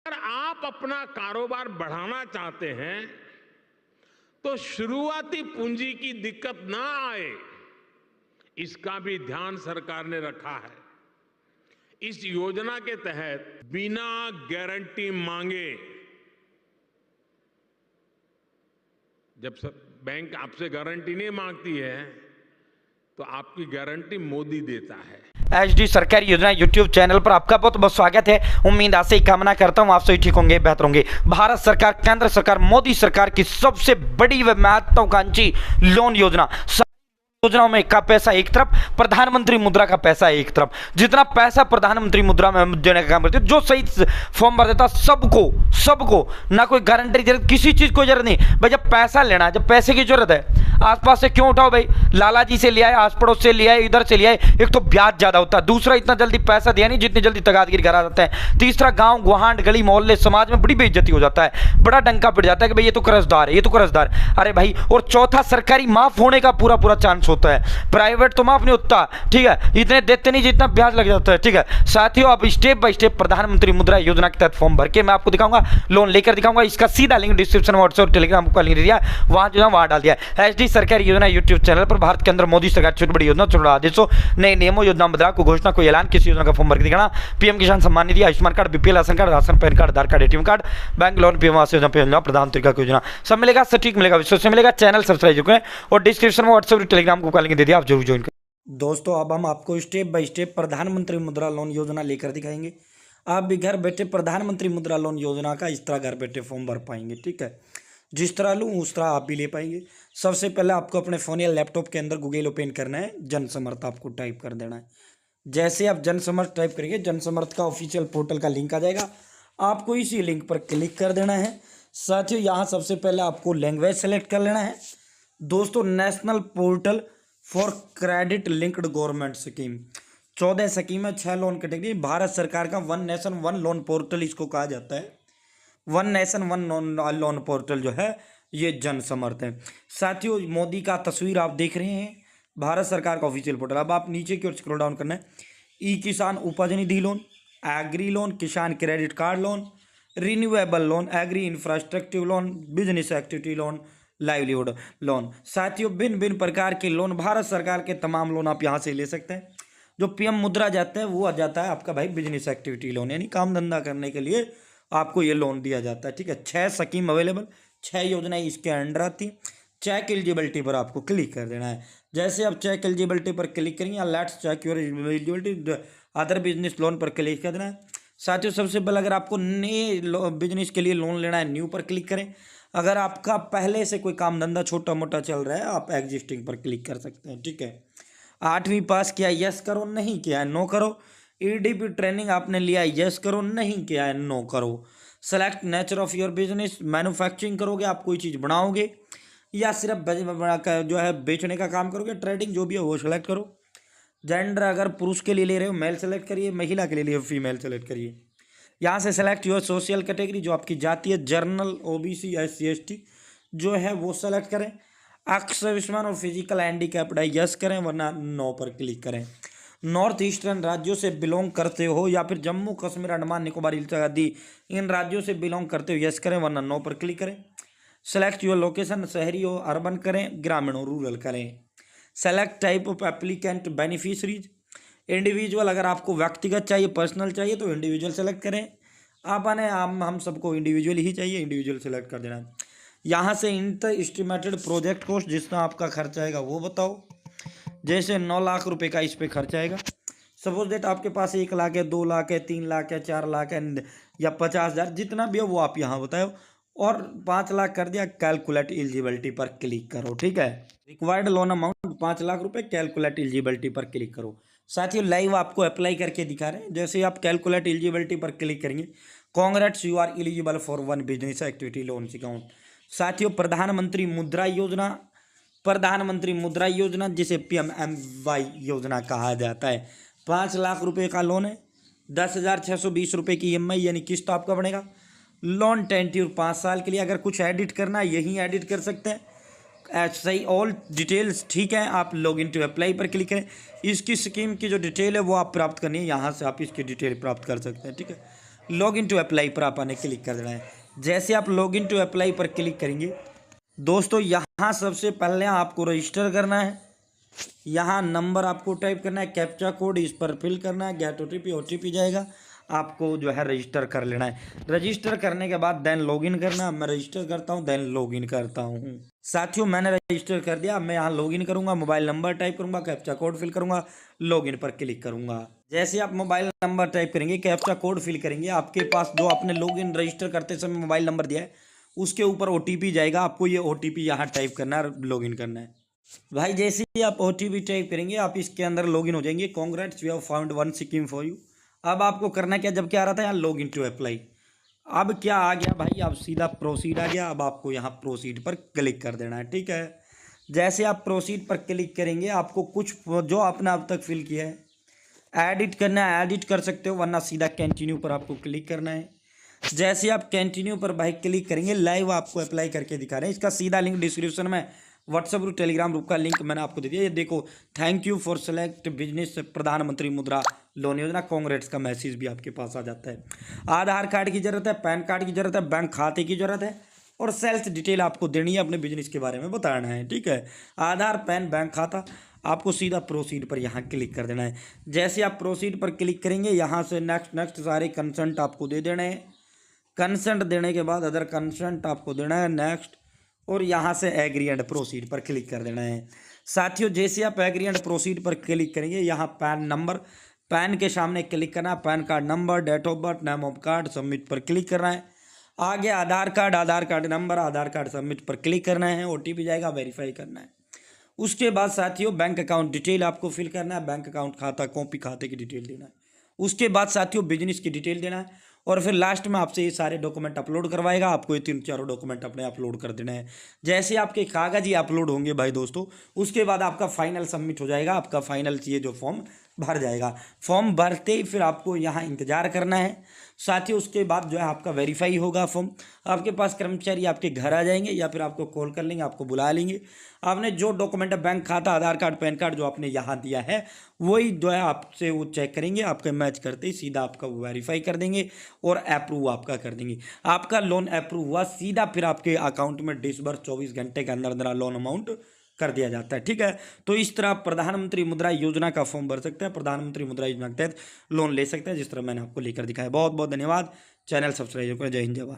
अगर आप अपना कारोबार बढ़ाना चाहते हैं तो शुरुआती पूंजी की दिक्कत ना आए, इसका भी ध्यान सरकार ने रखा है। इस योजना के तहत बिना गारंटी मांगे, जब बैंक आपसे गारंटी नहीं मांगती है तो आपकी गारंटी मोदी देता है। HD सरकारी योजना यूट्यूब चैनल पर आपका बहुत बहुत स्वागत है। उम्मीद आशा ही कामना करता हूं आप सभी ठीक होंगे, बेहतर होंगे। भारत सरकार, केंद्र सरकार, मोदी सरकार की सबसे बड़ी व महत्वाकांक्षी लोन योजना, योजनाओं में का पैसा एक तरफ, प्रधानमंत्री मुद्रा का पैसा एक तरफ। जितना पैसा प्रधानमंत्री मुद्रा में देने का काम करते, जो सही फॉर्म भर देता सबको ना कोई गारंटी जरूरत, किसी चीज को जरूरत नहीं भाई। जब पैसा लेना है, जब पैसे की जरूरत है, आसपास से क्यों उठाओ भाई, लाला जी से लिया है, आस पड़ोस से लिया है, इधर से लिया है। एक तो ब्याज ज्यादा होता है, दूसरा इतना जल्दी पैसा दिया नहीं जितनी जल्दी तगादगिरी करा जाता है, तीसरा गांव गुहांड गली मोहल्ले समाज में बड़ी बेइज्जती हो जाता है, बड़ा डंका पिट जाता है कि भाई ये तो कर्जदार है, ये तो कर्जदार। अरे भाई, और चौथा सरकारी माफ होने का पूरा चांस होता है, प्राइवेट तो माफ नहीं होता, ठीक है, इतने देते नहीं जितना ब्याज लग जाता है, ठीक है। साथियों, अब स्टेप बाय स्टेप प्रधानमंत्री मुद्रा योजना के तहत फॉर्म भर के मैं आपको दिखाऊंगा, लोन लेकर दिखाऊंगा। इसका सीधा लिंक डिस्क्रिप्शन में व्हाट्सएप टेलीग्राम का लिंक दिया, वहां जो है वहां डाल दिया है। HD सरकारी योजना यूट्यूब चैनल पर भारत के अंदर मोदी सरकार छोटी बड़ी योजना, छोटा आदेशों, नए नियमों, योजना बदलाव को घोषणा, कोई ऐलान, किसी योजना का फॉर्म भर के दिखाना, PM Kisan Samman Nidhi, Ayushman card, BPL ration card, ration PAN card, Aadhaar card, ATM card, bank loan, PM Awas Yojana, प्रधानमंत्री का योजना, सब मिलेगा, सटीक मिलेगा, विश्वास से मिलेगा। चैनल सब्सक्राइब करें और डिस्क्रिप्शन में व्हाट्सएप टेलीग्राम को लिंक दे दिया, आप जरूर ज्वाइन करें। दोस्तों, अब हम आपको स्टेप बाय स्टेप प्रधानमंत्री मुद्रा लोन योजना लेकर दिखाएंगे। आप भी घर बैठे प्रधानमंत्री मुद्रा लोन योजना का इस तरह घर बैठे फॉर्म भर पाएंगे, ठीक है। जिस तरह लूँ उस तरह आप भी ले पाएंगे। सबसे पहले आपको अपने फ़ोन या लैपटॉप के अंदर गूगल ओपन करना है, जनसमर्थ आपको टाइप कर देना है। जैसे आप जनसमर्थ टाइप करेंगे, जनसमर्थ का ऑफिशियल पोर्टल का लिंक आ जाएगा, आपको इसी लिंक पर क्लिक कर देना है। साथियों, यहाँ सबसे पहले आपको लैंग्वेज सेलेक्ट कर लेना है। दोस्तों, national portal for credit linked government scheme, 14 scheme है, 6 लोन कैटेगरी। भारत सरकार का one nation one loan portal इसको कहा जाता है। One nation one loan portal जो है ये जनसमर्थ है। साथियों, मोदी का तस्वीर आप देख रहे हैं, भारत सरकार का ऑफिशियल पोर्टल। अब आप नीचे की ओर स्क्रॉल डाउन करना है, E Kisan Upaj Nidhi loan, agri loan, Kisan credit card loan, renewable loan, agri infrastructure loan, business activity loan, livelihood loan. साथियों, भिन्न प्रकार के लोन, भारत सरकार के तमाम लोन आप यहाँ से ले सकते हैं। जो पीएम मुद्रा जाता है वो आ जाता है आपका भाई बिजनेस एक्टिविटी लोन, यानी काम धंधा करने के लिए आपको ये लोन दिया जाता है, ठीक है। 6 स्कीम अवेलेबल, 6 योजनाएं इसके अंडर आती। चेक एलिजिबिलिटी पर आपको क्लिक कर देना है। जैसे आप चेक एलिजिबिलिटी पर क्लिक करेंगे या let's check your eligibility other business loan पर क्लिक कर देना है। साथियों, सबसे पहले अगर आपको नए बिजनेस के लिए लोन लेना है, न्यू पर क्लिक करें। अगर आपका पहले से कोई काम धंधा छोटा मोटा चल रहा है, आप एग्जिस्टिंग पर क्लिक कर सकते हैं, ठीक है। 8वीं पास किया, यस करो, नहीं किया है नो करो। EDP ट्रेनिंग आपने लिया है, यस करो, नहीं किया है नो करो। Select nature of your business, manufacturing करोगे, आप कोई चीज़ बनाओगे या सिर्फ जो है बेचने का काम करोगे, ट्रेडिंग जो भी है वो सेलेक्ट करो। जेंडर अगर पुरुष के लिए ले रहे हो मेल सेलेक्ट करिए, महिला के लिए फीमेल सेलेक्ट करिए। यहाँ से सेलेक्ट योर सोशल कैटेगरी, जो आपकी जाति है, जर्नल, OBC, SC ST जो है वो सेलेक्ट करें। एक्स-सर्विसमैन और फिजिकल हैंडीकैप्ड है, यस करें, वरना नो पर क्लिक करें। नॉर्थ ईस्टर्न राज्यों से बिलोंग करते हो या फिर जम्मू कश्मीर, अंडमान निकोबार, इत्यादि इन राज्यों से बिलोंग करते हो, यस करें, वरना नो पर क्लिक करें। सेलेक्ट योर लोकेशन, शहरी हो अर्बन करें, ग्रामीण हो रूरल करें। Select type of applicant, beneficiaries, individual, अगर आपको व्यक्तिगत चाहिए, पर्सनल चाहिए तो इंडिविजुअल सेलेक्ट करें। हम सबको इंडिविजुअल ही चाहिए, इंडिविजुअल सेलेक्ट कर देना। यहाँ से इंटर एस्टिमेटेड प्रोजेक्ट कॉस्ट, जितना आपका खर्चा आएगा वो बताओ। जैसे 9 लाख रुपए का इस पर खर्चा आएगा। सपोज डेट आपके पास 1 लाख है, 2 लाख है, 3 लाख है, 4 लाख है या 50,000, जितना भी हो वो आप यहाँ बताओ। और 5 लाख कर दिया, कैलकुलेट एलिजिबिलिटी पर क्लिक करो, ठीक है। रिक्वायर्ड लोन अमाउंट 5 लाख रुपए, कैलकुलेट एलिजिबिलिटी पर क्लिक करो। साथियों, लाइव आपको अप्लाई करके दिखा रहे हैं। जैसे आप कैलकुलेट एलिजिबिलिटी पर क्लिक करेंगे, congrats, you are eligible for one business activity loan account. साथियों, प्रधानमंत्री मुद्रा योजना जिसे PMMY योजना कहा जाता है, 5 लाख रुपए का लोन है, 10,620 रुपये की EMI यानी किस्त आपका बनेगा। लोन टेन्योर 5 साल के लिए। अगर कुछ एडिट करना है यहीं एडिट कर सकते हैं। सही ऑल डिटेल्स ठीक है। आप लॉग इन टू अप्लाई पर क्लिक करें। इसकी स्कीम की जो डिटेल है वो आप प्राप्त करनी है, यहाँ से आप इसकी डिटेल प्राप्त कर सकते हैं, ठीक है। लॉगिन टू अप्लाई पर आपने क्लिक कर देना है। जैसे आप लॉगिन टू अप्लाई पर क्लिक करेंगे दोस्तों, यहाँ सबसे पहले आपको रजिस्टर करना है। यहाँ नंबर आपको टाइप करना है, कैप्चा कोड इस पर फिल करना है, गेट ओटीपी जाएगा, आपको जो है रजिस्टर कर लेना है। रजिस्टर करने के बाद देन लॉगिन करना। मैं रजिस्टर करता हूँ, देन लॉगिन करता हूँ। साथियों मैंने रजिस्टर कर दिया, मैं यहाँ लॉगिन करूँगा, मोबाइल नंबर टाइप करूँगा, कैप्चा कोड फिल करूँगा, लॉगिन पर क्लिक करूँगा। जैसे आप मोबाइल नंबर टाइप करेंगे, कैप्चा कोड फिल करेंगे, आपके पास जो आपने लॉगिन रजिस्टर करते समय मोबाइल नंबर दिया है उसके ऊपर ओटीपी जाएगा। आपको ये ओटीपी यहाँ टाइप करना है, लॉगिन करना है। भाई जैसे ही आप ओटीपी टाइप करेंगे आप इसके अंदर लॉगिन हो जाएंगे। Congrats we have found one scheme for you. अब आपको करना क्या, जब क्या आ रहा था यहाँ लॉगिन टू अप्लाई, अब क्या आ गया भाई, आप सीधा प्रोसीड आ गया। अब आपको यहाँ प्रोसीड पर क्लिक कर देना है, ठीक है। जैसे आप प्रोसीड पर क्लिक करेंगे आपको कुछ जो आपने अब तक फिल किया है एडिट करना है, एडिट कर सकते हो, वरना सीधा कंटिन्यू पर आपको क्लिक करना है। जैसे आप कंटिन्यू पर भाई क्लिक करेंगे, लाइव आपको अप्लाई करके दिखा रहे हैं। इसका सीधा लिंक डिस्क्रिप्शन में व्हाट्सएप ग्रुप टेलीग्राम ग्रुप का लिंक मैंने आपको दे दिया। ये देखो, thank you for select business प्रधानमंत्री मुद्रा लोन योजना कांग्रेस का मैसेज भी आपके पास आ जाता है। आधार कार्ड की जरूरत है, पैन कार्ड की जरूरत है, बैंक खाते की जरूरत है और सेल्स डिटेल आपको देनी है, अपने बिजनेस के बारे में बताना है, ठीक है। आधार, पैन, बैंक खाता, आपको सीधा प्रोसीड पर यहाँ क्लिक कर देना है। जैसे आप प्रोसीड पर क्लिक करेंगे यहाँ से नेक्स्ट सारे कंसेंट आपको दे देने हैं। कंसेंट देने के बाद अदर कंसेंट आपको देना है, नेक्स्ट, और यहाँ से एग्री एंड प्रोसीड पर क्लिक कर देना है। साथियों जैसे आप एग्री एंड प्रोसीड पर क्लिक करेंगे यहाँ पैन नंबर, पैन के सामने क्लिक करना है, PAN card number, date of birth, name of card, submit पर क्लिक करना है। आगे Aadhaar card number, Aadhaar card submit पर क्लिक करना है, ओटीपी जाएगा, वेरीफाई करना है। उसके बाद साथियों बैंक अकाउंट डिटेल आपको फिल करना है, बैंक अकाउंट खाता, कॉपी खाते की डिटेल देना है। उसके बाद साथियों बिजनेस की डिटेल देना है और फिर लास्ट में आपसे ये सारे डॉक्यूमेंट अपलोड करवाएगा। आपको ये 3-4 डॉक्यूमेंट अपने अपलोड कर देना है। जैसे आपके कागज ही अपलोड होंगे भाई दोस्तों, उसके बाद आपका फाइनल सबमिट हो जाएगा, आपका फाइनल ये जो फॉर्म भर जाएगा। फॉर्म भरते ही फिर आपको यहाँ इंतजार करना है। साथ ही उसके बाद जो है आपका वेरीफाई होगा फॉर्म, आपके पास कर्मचारी आपके घर आ जाएंगे या फिर आपको कॉल कर लेंगे, आपको बुला लेंगे। आपने जो डॉक्यूमेंट बैंक खाता, आधार कार्ड, पैन कार्ड जो आपने यहाँ दिया है वही जो है आपसे वो चेक करेंगे, आपके मैच करते ही सीधा आपका वेरीफाई कर देंगे और अप्रूव आपका कर देंगे। आपका लोन अप्रूव हुआ, सीधा फिर आपके अकाउंट में डिसबर्स 24 घंटे के अंदर अंदर लोन अमाउंट कर दिया जाता है, ठीक है। तो इस तरह प्रधानमंत्री मुद्रा योजना का फॉर्म भर सकते हैं, प्रधानमंत्री मुद्रा योजना के तहत लोन ले सकते हैं, जिस तरह मैंने आपको लेकर दिखाया। बहुत बहुत धन्यवाद। चैनल सब्सक्राइब करें। जय हिंद, जय भारत।